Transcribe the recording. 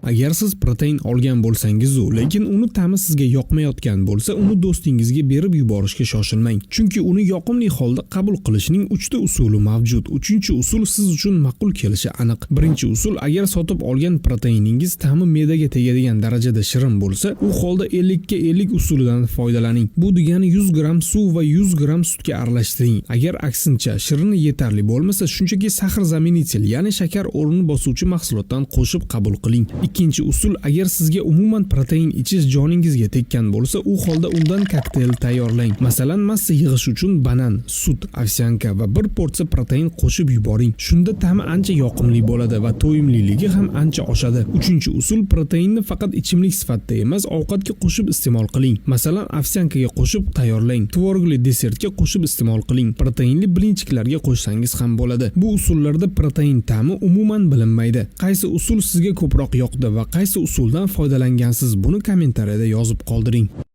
Agar siz protein olgan bo'lsangiz-u, lekin uni ta'mi sizga yoqmayotgan bo'lsa, uni do'stingizga berib yuborishga shoshilmang. Chunki uni yoqimli holda qabul qilishning 3 ta usuli mavjud. 3-usul siz uchun ma'qul kelishi aniq. Birinchi usul, agar sotib olgan proteiningiz ta'mi me'daga tegadigan darajada shirin bo'lsa, u holda 50 ga 50 usulidan foydalaning. Bu degani 100 gram suv va 100 gram sutga aralashtiring. Agar aksincha shirini yetarli bo'lmasa, shunchaki sahr zaminitel, ya'ni shakar o'rnini bosuvchi mahsulotdan qo'shib qabul qiling. Ikkinchi usul, agar sizga umuman protein ichish joningizga tekkan bo'lsa, u holda undan kokteyl tayyorlang. Masalan, massa yig'ish uchun banan, sut, ovsyanka va bir porsiya protein qo'shib yuboring. Shunda ta'mi ancha yoqimli bo'ladi va to'yimliligi ham ancha oshadi. Uchinchi usul, proteinni faqat ichimlik sifatida emas, ovqatga qo'shib iste'mol qiling. Masalan, ovsyankaga qo'shib tayyorlang. Tvorogli desertga qo'shib iste'mol qiling. Proteinli blinchiklarga qo'shsangiz ham bo'ladi. Bu usullarda protein ta'mi umuman bilinmaydi. Qaysi usul sizga ko'proq yoqdi va qaysi usuldan foydalangansiz, buni kommentariyada yozib qoldiring.